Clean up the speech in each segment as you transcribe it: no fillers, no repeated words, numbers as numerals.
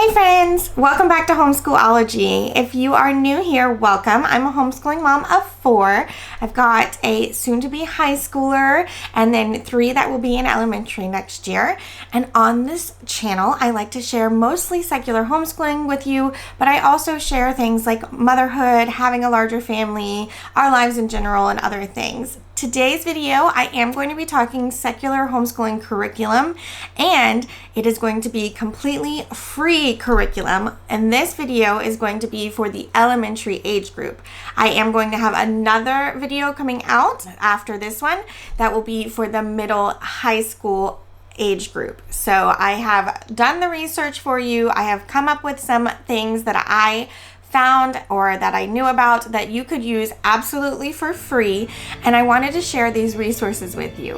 Hey friends, welcome back to Homeschool-ology. If you are new here, welcome. I'm a homeschooling mom of 4. I've got a soon-to-be high schooler and then 3 that will be in elementary next year. And on this channel, I like to share mostly secular homeschooling with you, but I also share things like motherhood, having a larger family, our lives in general, and other things. Today's video, I am going to be talking secular homeschooling curriculum, and it is going to be completely free curriculum, and this video is going to be for the elementary age group. I am going to have another video coming out after this one that will be for the middle high school age group. So I have done the research for you. I have come up with some things that I found or that I knew about that you could use absolutely for free, and I wanted to share these resources with you.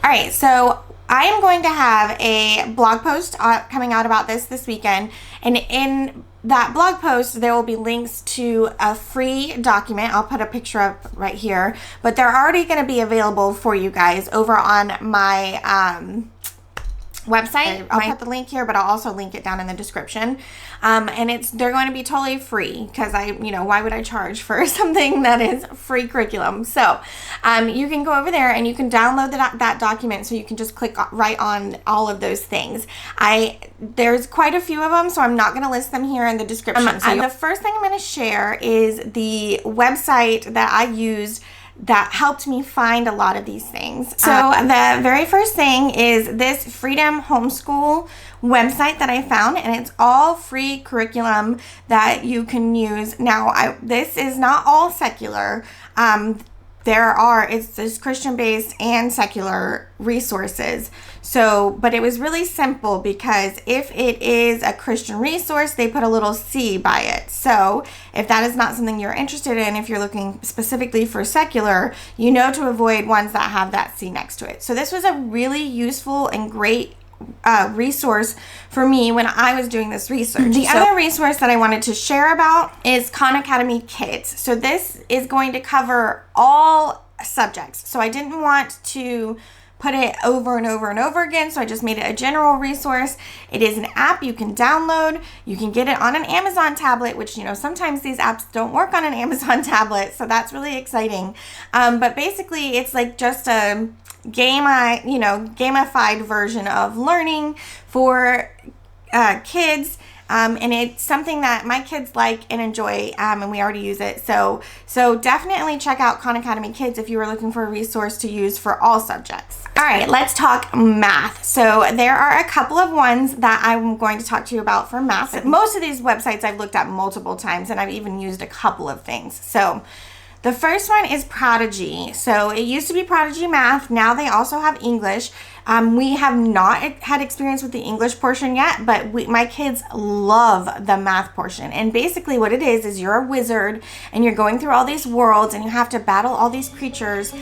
All right, so I am going to have a blog post coming out about this weekend, and in that blog post there will be links to a free document. I'll put a picture up right here, but they're already going to be available for you guys over on my website. I'll put the link here, but I'll also link it down in the description. And they're going to be totally free because why would I charge for something that is free curriculum? So you can go over there and you can download that document, so you can just click right on all of those things. There's quite a few of them, so I'm not going to list them here in the description. The first thing I'm going to share is the website that I used that helped me find a lot of these things. So the very first thing is this Freedom Homeschool website that I found, and it's all free curriculum that you can use. Now, this is not all secular. It's Christian-based and secular resources. But it was really simple because if it is a Christian resource, they put a little C by it. So if that is not something you're interested in, if you're looking specifically for secular, you know to avoid ones that have that C next to it. So this was a really useful and great resource for me when I was doing this research. The other resource that I wanted to share about is Khan Academy Kids. So this is going to cover all subjects. So I didn't want to put it over and over and over again, so I just made it a general resource. It is an app you can download. You can get it on an Amazon tablet, which sometimes these apps don't work on an Amazon tablet, so that's really exciting. But basically it's like just a gamified version of learning for kids. And it's something that my kids like and enjoy, and we already use it. So definitely check out Khan Academy Kids if you are looking for a resource to use for all subjects. All right, let's talk math. So there are a couple of ones that I'm going to talk to you about for math. Most of these websites I've looked at multiple times, and I've even used a couple of things. So the first one is Prodigy. So it used to be Prodigy Math. Now they also have English. We have not had experience with the English portion yet, but my kids love the math portion. And basically what it is you're a wizard and you're going through all these worlds and you have to battle all these creatures.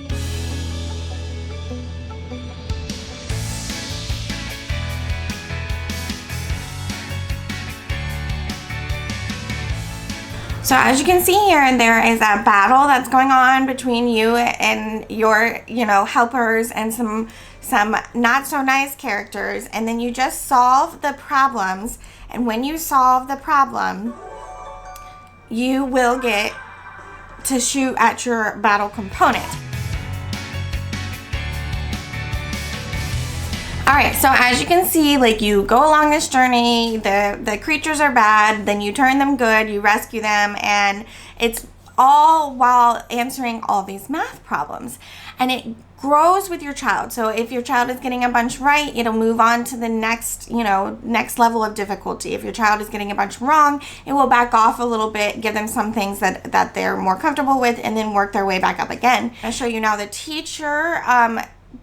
So as you can see here, there is a battle that's going on between you and your, helpers and some not so nice characters, and then you just solve the problems, and when you solve the problem, you will get to shoot at your battle component. Alright, so as you can see, you go along this journey, the creatures are bad, then you turn them good, you rescue them, and it's all while answering all these math problems. And it grows with your child. So if your child is getting a bunch right, it'll move on to the next level of difficulty. If your child is getting a bunch wrong, it will back off a little bit, give them some things that they're more comfortable with, and then work their way back up again. I'll show you now the teacher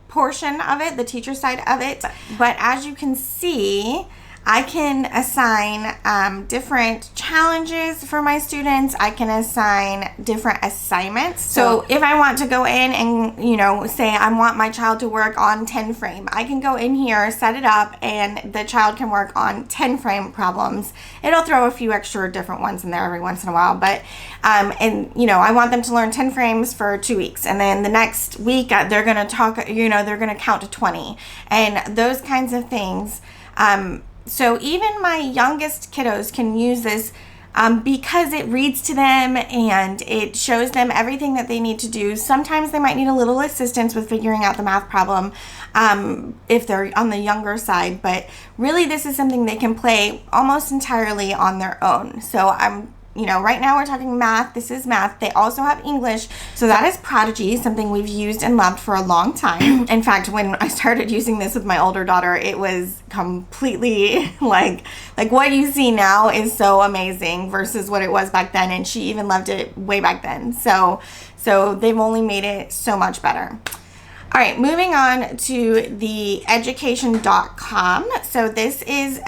portion of it, the teacher side of it. But as you can see, I can assign different challenges for my students. I can assign different assignments. So if I want to go in and, you know, say I want my child to work on 10 frame, I can go in here, set it up, and the child can work on 10 frame problems. It'll throw a few extra different ones in there every once in a while, but and you know, I want them to learn 10 frames for 2 weeks, and then the next week they're going to talk, you know, they're going to count to 20 and those kinds of things. So even my youngest kiddos can use this because it reads to them and it shows them everything that they need to do. Sometimes they might need a little assistance with figuring out the math problem if they're on the younger side, but really this is something they can play almost entirely on their own. So you know, right now we're talking math. This is math. They also have English. So that is Prodigy, something we've used and loved for a long time. In fact, when I started using this with my older daughter, it was completely like what you see now is so amazing versus what it was back then. And she even loved it way back then. So they've only made it so much better. All right, moving on to the education.com. So this is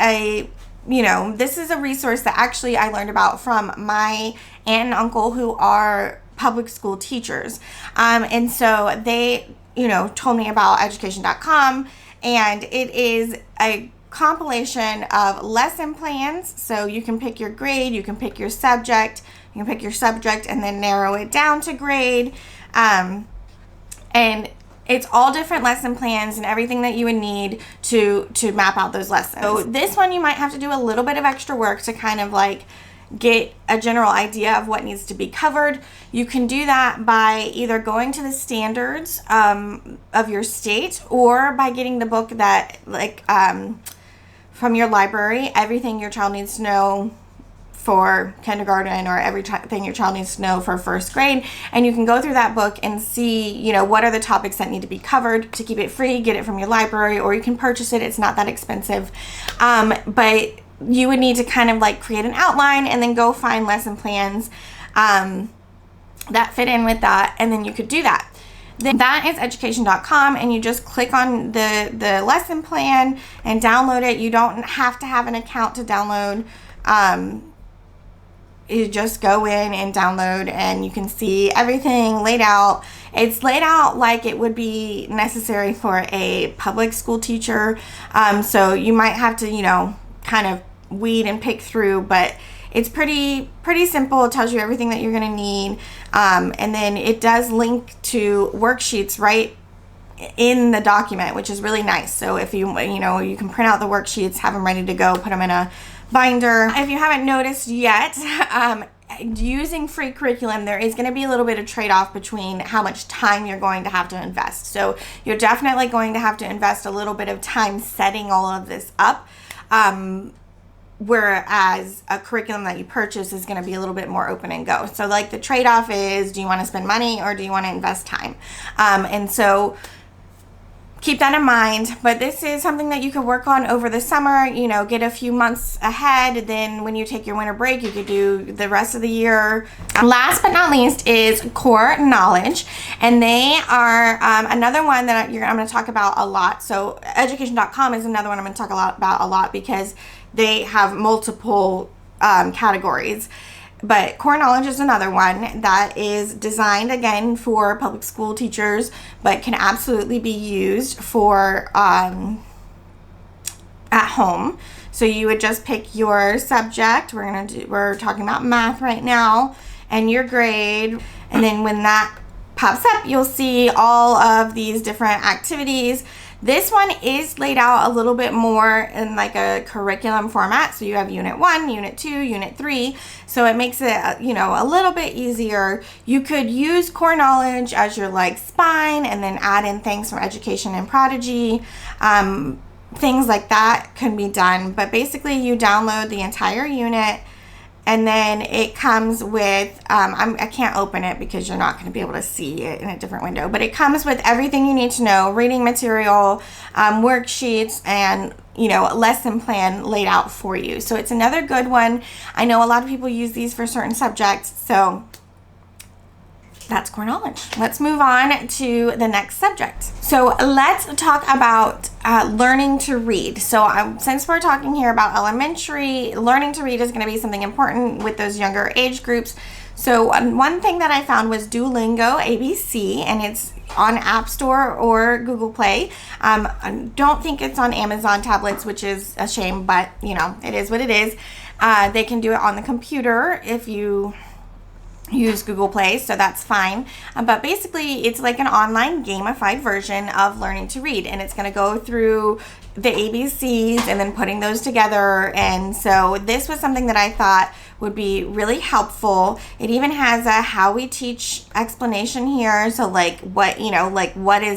this is a resource that actually I learned about from my aunt and uncle who are public school teachers. And so they, told me about education.com, and it is a compilation of lesson plans. So you can pick your grade, you can pick your subject, and then narrow it down to grade. And it's all different lesson plans and everything that you would need to map out those lessons. So this one you might have to do a little bit of extra work to kind of like get a general idea of what needs to be covered. You can do that by either going to the standards of your state, or by getting the book that from your library, everything your child needs to know for kindergarten, or everything your child needs to know for first grade. And you can go through that book and see, what are the topics that need to be covered. To keep it free, get it from your library, or you can purchase it. It's not that expensive. But you would need to kind of like create an outline and then go find lesson plans that fit in with that. And then you could do that. Then that is education.com, and you just click on the lesson plan and download it. You don't have to have an account to download. You just go in and download, and you can see everything laid out. It's laid out like it would be necessary for a public school teacher. So you might have to, kind of weed and pick through, but it's pretty simple. It tells you everything that you're going to need. And then it does link to worksheets right in the document, which is really nice. So if you can print out the worksheets, have them ready to go, put them in a binder. If you haven't noticed yet, using free curriculum, there is going to be a little bit of trade-off between how much time you're going to have to invest. So you're definitely going to have to invest a little bit of time setting all of this up, whereas a curriculum that you purchase is going to be a little bit more open and go. So like the trade-off is, do you want to spend money or do you want to invest time? And so keep that in mind. But this is something that you could work on over the summer, get a few months ahead. Then when you take your winter break, you could do the rest of the year. Last but not least is Core Knowledge. And they are another one that I'm going to talk about a lot. So education.com is another one I'm going to talk about a lot because they have multiple categories. But Core Knowledge is another one that is designed, again, for public school teachers, but can absolutely be used for at home. So you would just pick your subject. We're talking about math right now, and your grade. And then when that pops up, you'll see all of these different activities. This one is laid out a little bit more in like a curriculum format. So you have Unit 1, Unit 2, Unit 3. So it makes it, a little bit easier. You could use Core Knowledge as your like spine, and then add in things from Education and Prodigy. Things like that can be done. But basically you download the entire unit, and then it comes with, I can't open it because you're not going to be able to see it in a different window, but it comes with everything you need to know, reading material, worksheets, and, lesson plan laid out for you. So it's another good one. I know a lot of people use these for certain subjects, so that's core knowledge. Let's move on to the next subject. So let's talk about learning to read. So since we're talking here about elementary, learning to read is going to be something important with those younger age groups. So one thing that I found was Duolingo ABC, and it's on App Store or Google Play. I don't think it's on Amazon tablets, which is a shame, but you know, it is what it is. They can do it on the computer if you use Google Play, so that's fine. But basically, it's like an online gamified version of learning to read, and it's going to go through the ABCs and then putting those together. And so this was something that I thought would be really helpful. It even has a how we teach explanation here. So like what, you know, like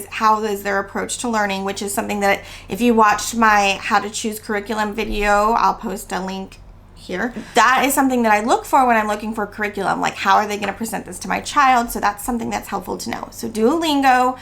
how is their approach to learning, which is something that if you watched my how to choose curriculum video, I'll post a link here. That is something that I look for when I'm looking for curriculum, like how are they going to present this to my child? So that's something that's helpful to know. So Duolingo,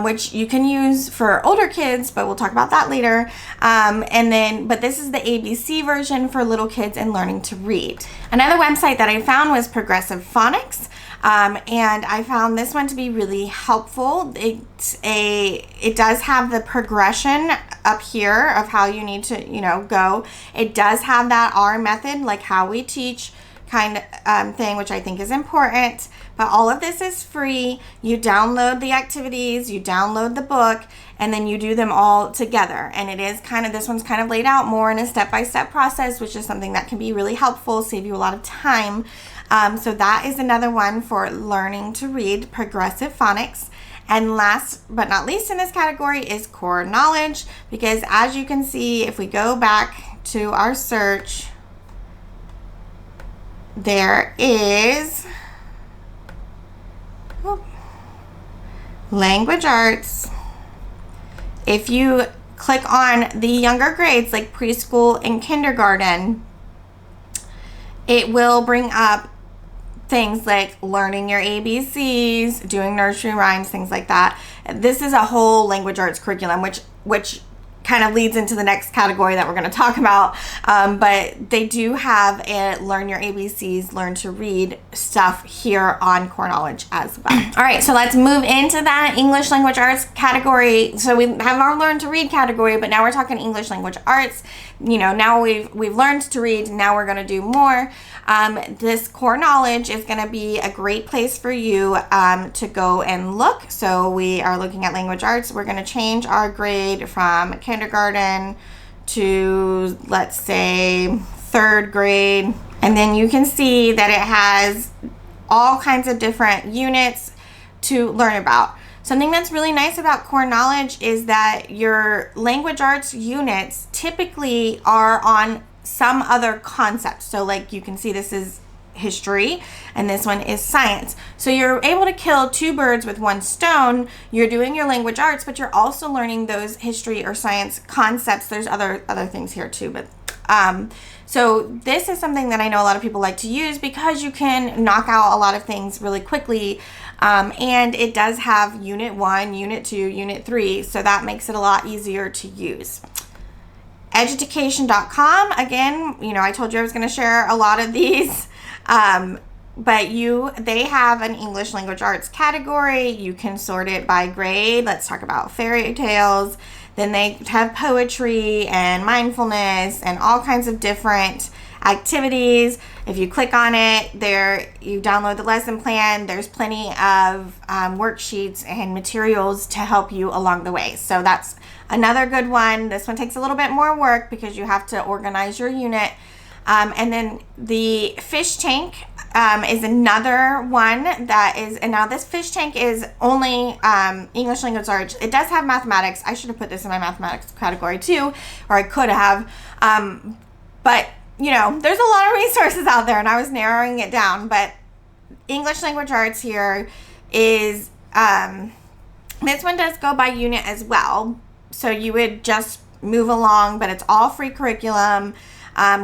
which you can use for older kids, but we'll talk about that later. But this is the ABC version for little kids and learning to read. Another website that I found was Progressive Phonics. And I found this one to be really helpful. It does have the progression up here of how you need to, you know, go. It does have that R method, like how we teach kind of thing, which I think is important. But all of this is free. You download the activities, you download the book, and then you do them all together. And it is this one's kind of laid out more in a step-by-step process, which is something that can be really helpful, save you a lot of time. So that is another one for learning to read, Progressive Phonics. And last but not least in this category is core knowledge, because as you can see, if we go back to our search, there is language arts. If you click on the younger grades like preschool and kindergarten, it will bring up things like learning your ABCs, doing nursery rhymes, things like that. This is a whole language arts curriculum, which kind of leads into the next category that we're going to talk about. But they do have a learn your ABCs, learn to read stuff here on core knowledge as well. All right, so let's move into that English language arts category. So we have our learn to read category, but now we're talking English language arts. You know, now we've learned to read, now we're going to do more. This core knowledge is going to be a great place for you to go and look. So we are looking at language arts. We're going to change our grade from kindergarten to, let's say, 3rd grade. And then you can see that it has all kinds of different units to learn about. Something that's really nice about core knowledge is that your language arts units typically are on some other concept. So like you can see, this is history and this one is science. So you're able to kill 2 birds with 1 stone. You're doing your language arts, but you're also learning those history or science concepts. There's other things here too, but so this is something that I know a lot of people like to use because you can knock out a lot of things really quickly. And it does have unit 1, unit 2, unit 3, so that makes it a lot easier to use. Education.com, again, you know, I told you I was going to share a lot of these, but they have an English language arts category. You can sort it by grade. Let's talk about fairy tales. Then they have poetry and mindfulness and all kinds of different activities. If you click on it, you download the lesson plan. There's plenty of worksheets and materials to help you along the way. So that's another good one. This one takes a little bit more work because you have to organize your unit. And then the fish tank is another one that is, and now this fish tank is only English language arts. It does have mathematics. I should have put this in my mathematics category too, or I could have. But you know, there's a lot of resources out there and I was narrowing it down, but English language arts here is, this one does go by unit as well. So you would just move along, but it's all free curriculum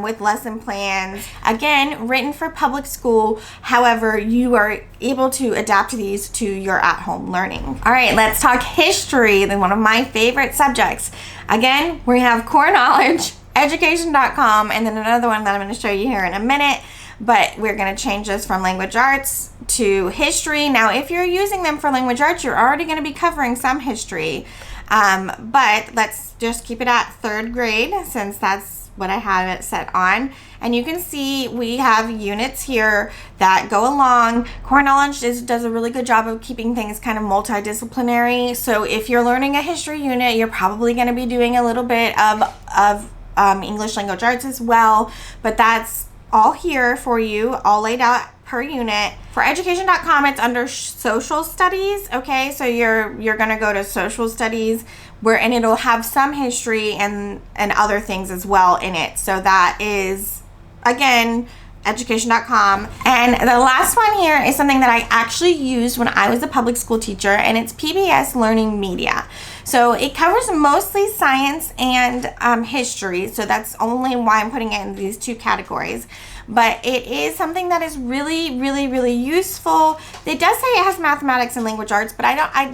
with lesson plans. Again, written for public school. However, you are able to adapt these to your at-home learning. All right, let's talk history, then one of my favorite subjects. Again, we have core knowledge, education.com, and then another one that I'm going to show you here in a minute. but we're going to change this from language arts to history. Now, if you're using them for language arts, you're already going to be covering some history, but let's just keep it at 3rd grade since that's what I have it set on. And you can see we have units here that go along. Core knowledge does a really good job of keeping things kind of multidisciplinary. So if you're learning a history unit, you're probably going to be doing a little bit of English language arts as well, but that's all here for you, all laid out per unit. For education.com, it's under social studies. Okay, so you're gonna go to social studies and it'll have some history and other things as well in it. So that is, again, education.com. And the last one here is something that I actually used when I was a public school teacher, and it's PBS Learning Media. So it covers mostly science and history, so that's only why I'm putting it in these 2 categories. But it is something that is really, really, really useful. It does say it has mathematics and language arts, but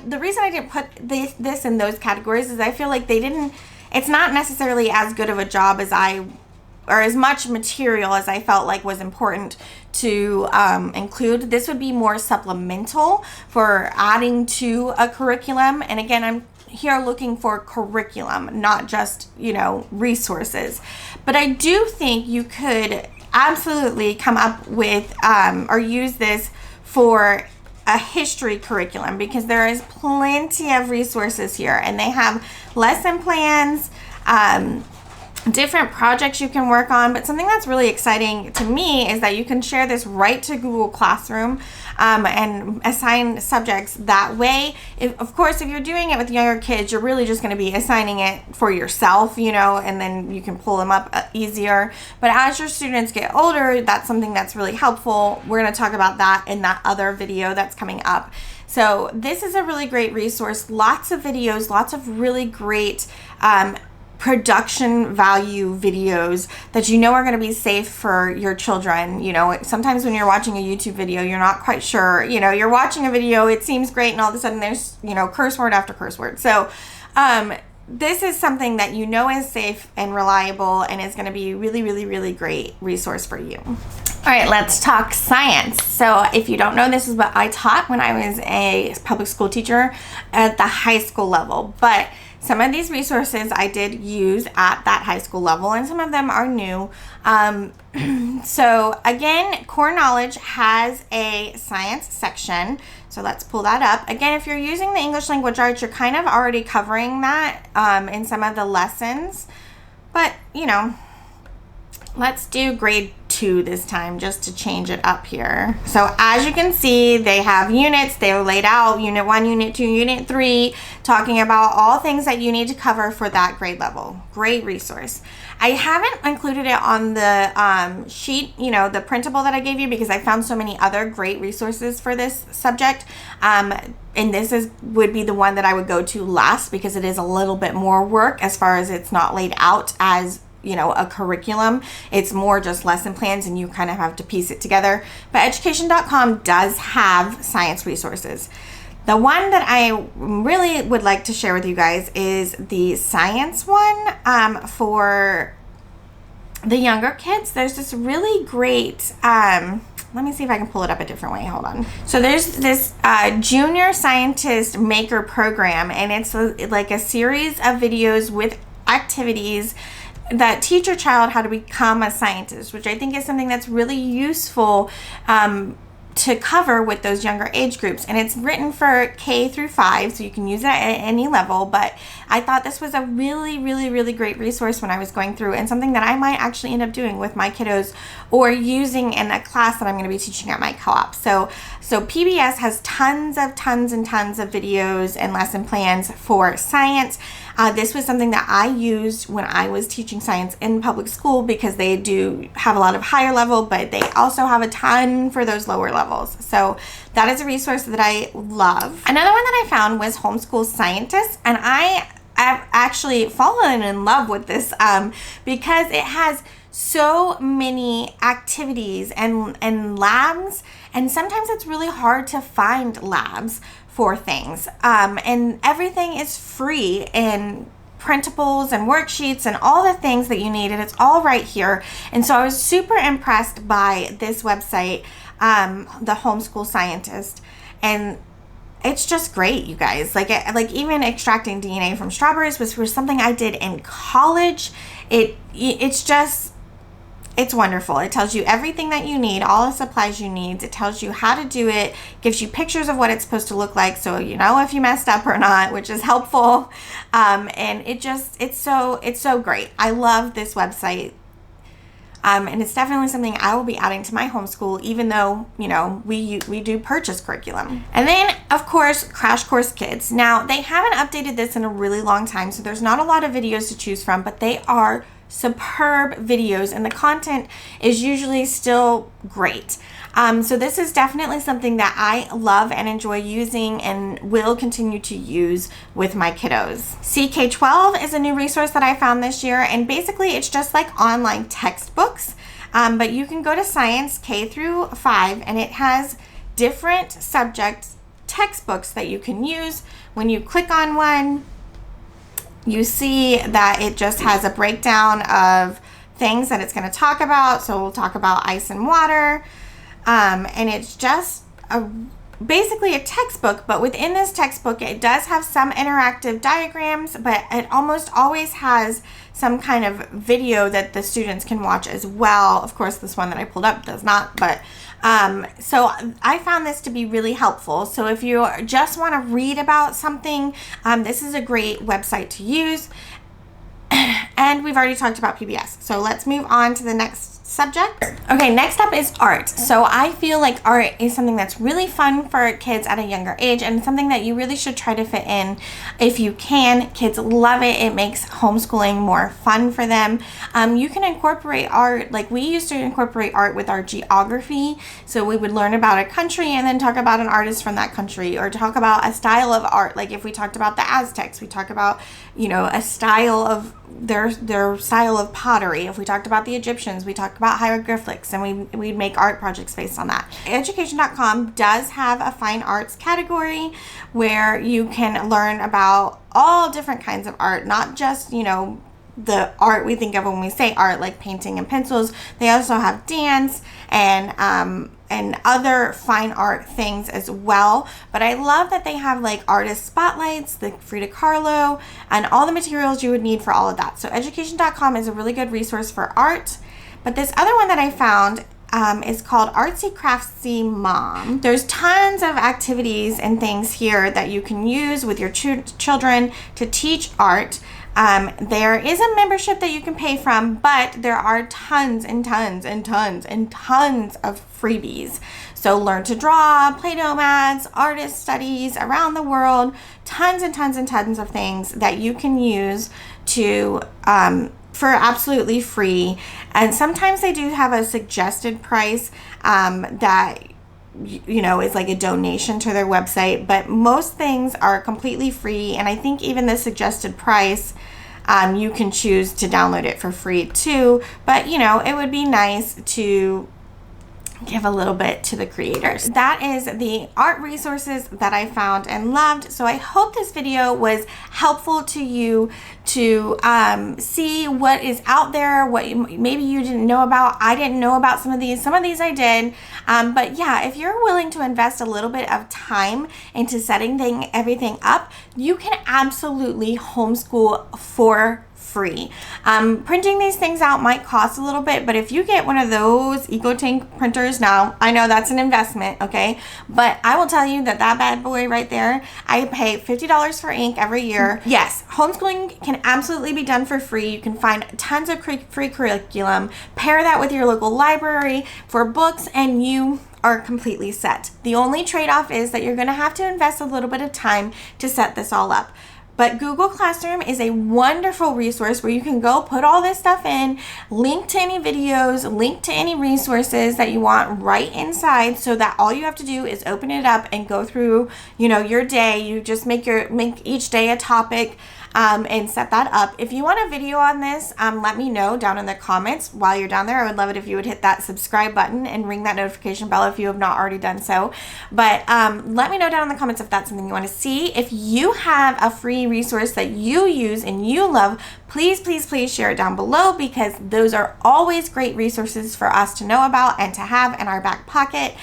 the reason I didn't put this in those categories is I feel like it's not necessarily as good of a job as or as much material as I felt like was important to include. This would be more supplemental for adding to a curriculum. And again, I'm here looking for curriculum, not just, resources. But I do think you could absolutely come up with or use this for a history curriculum, because there is plenty of resources here, and they have lesson plans, different projects you can work on. But something that's really exciting to me is that you can share this right to Google Classroom and assign subjects that way. Of course, if you're doing it with younger kids, you're really just going to be assigning it for yourself, and then you can pull them up easier. But as your students get older, that's something that's really helpful. We're going to talk about that in that other video that's coming up. So this is a really great resource. Lots of videos, lots of really great production value videos that are going to be safe for your children. Sometimes when you're watching a YouTube video, you're not quite sure, you're watching a video, it seems great, and all of a sudden there's, curse word after curse word. So this is something that is safe and reliable, and is going to be really, really, really great resource for you. All right, let's talk science. So if you don't know, this is what I taught when I was a public school teacher at the high school level. But some of these resources I did use at that high school level, and some of them are new. So again, core knowledge has a science section. So let's pull that up. Again, if you're using the English language arts, you're kind of already covering that in some of the lessons. But, let's do grade 2 this time, just to change it up here. So as you can see, they have units. They're laid out, unit 1, unit 2, unit 3, talking about all things that you need to cover for that grade level. Great resource. I haven't included it on the sheet, the printable that I gave you, because I found so many other great resources for this subject. And this would be the one that I would go to last, because it is a little bit more work as far as it's not laid out as a curriculum. It's more just lesson plans, and you kind of have to piece it together. But education.com does have science resources. The one that I really would like to share with you guys is the science one for the younger kids. There's this really great, let me see if I can pull it up a different way. Hold on. So there's this junior scientist maker program, and it's like a series of videos with activities that teach your child how to become a scientist, which I think is something that's really useful to cover with those younger age groups. And it's written for K through 5, so you can use it at any level. But I thought this was a really, really, really great resource when I was going through, and something that I might actually end up doing with my kiddos, or using in a class that I'm going to be teaching at my co-op. So PBS has tons and tons of videos and lesson plans for science. This was something that I used when I was teaching science in public school, because they do have a lot of higher level, but they also have a ton for those lower levels. So that is a resource that I love. Another one that I found was Homeschool Scientist, and I've actually fallen in love with this because it has so many activities and labs, and sometimes it's really hard to find labs for things, and everything is free, and printables and worksheets and all the things that you need, and it's all right here. And so I was super impressed by this website, The Homeschool Scientist, and it's just great, you guys. Like even extracting DNA from strawberries was for something I did in college. It's wonderful. It tells you everything that you need, all the supplies you need. It tells you how to do it, gives you pictures of what it's supposed to look like, so you know if you messed up or not, which is helpful. And it's so great. I love this website. And it's definitely something I will be adding to my homeschool, even though, you know, we do purchase curriculum. And then, of course, Crash Course Kids. Now, they haven't updated this in a really long time, so there's not a lot of videos to choose from, but they are superb videos, and the content is usually still great. So this is definitely something that I love and enjoy using and will continue to use with my kiddos. CK12 is a new resource that I found this year, and basically it's just like online textbooks, but you can go to Science K through 5, and it has different subject textbooks that you can use. When you click on one, you see that it just has a breakdown of things that it's going to talk about. So we'll talk about ice and water. And it's just basically a textbook, but within this textbook, it does have some interactive diagrams, but it almost always has some kind of video that the students can watch as well. Of course, this one that I pulled up does not, but so I found this to be really helpful. So if you just want to read about something, this is a great website to use. And we've already talked about PBS. So let's move on to the next subject. Okay, next up is art. So I feel like art is something that's really fun for kids at a younger age, and something that you really should try to fit in if you can. Kids love it. It makes homeschooling more fun for them. You can incorporate art, like we used to incorporate art with our geography. So we would learn about a country and then talk about an artist from that country, or talk about a style of art. Like if we talked about the Aztecs, we talk about, you know, a style of their style of pottery. If we talked about the Egyptians, we talked about hieroglyphics, and we'd make art projects based on that. Education.com does have a fine arts category where you can learn about all different kinds of art, not just, you know, the art we think of when we say art, like painting and pencils. They also have dance and other fine art things as well. But I love that they have like artist spotlights, the Frida Kahlo, and all the materials you would need for all of that. So education.com is a really good resource for art. But this other one that I found is called Artsy Craftsy Mom. There's tons of activities and things here that you can use with your children to teach art. There is a membership that you can pay from, but there are tons and tons and tons and tons of freebies. So learn to draw, Play-Doh mats, artist studies around the world, tons and tons and tons of things that you can use to for absolutely free. And sometimes they do have a suggested price that, you know, is like a donation to their website, but most things are completely free. And I think even the suggested price, you can choose to download it for free too. But, you know, it would be nice to give a little bit to the creators. That is the art resources that I found and loved. So I hope this video was helpful to you to see what is out there, what maybe you didn't know about. I didn't know about some of these I did. But yeah, if you're willing to invest a little bit of time into setting everything up, you can absolutely homeschool for free. Printing these things out might cost a little bit, but if you get one of those EcoTank printers, now I know that's an investment, okay, but I will tell you that bad boy right there, I pay $50 for ink every year. Yes, homeschooling can absolutely be done for free. You can find tons of free curriculum, pair that with your local library for books, and you are completely set. The only trade-off is that you're going to have to invest a little bit of time to set this all up. But Google Classroom is a wonderful resource where you can go put all this stuff in, link to any videos, link to any resources that you want right inside, so that all you have to do is open it up and go through, you know, your day. You just make each day a topic. and set that up. If you want a video on this, let me know down in the comments while you're down there. I would love it if you would hit that subscribe button and ring that notification bell if you have not already done so. But let me know down in the comments if that's something you want to see. If you have a free resource that you use and you love, please, please, please share it down below, because those are always great resources for us to know about and to have in our back pocket.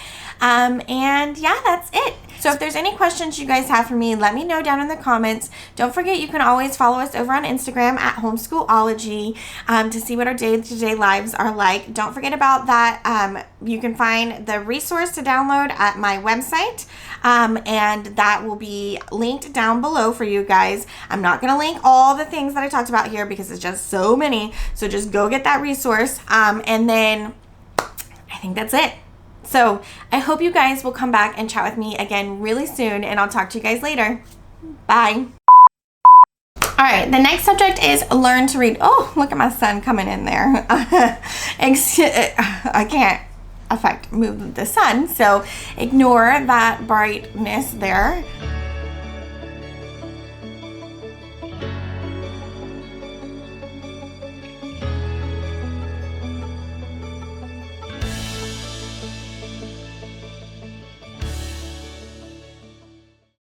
And yeah, that's it. So if there's any questions you guys have for me, let me know down in the comments. Don't forget, you can always follow us over on Instagram at Homeschool-ology to see what our day-to-day lives are like. Don't forget about that. You can find the resource to download at my website, and that will be linked down below for you guys. I'm not going to link all the things that I talked about here because it's just so many. So just go get that resource, and then I think that's it. So I hope you guys will come back and chat with me again really soon, and I'll talk to you guys later. Bye. All right, the next subject is learn to read. Oh, look at my son coming in there. I can't move the sun, so ignore that brightness there.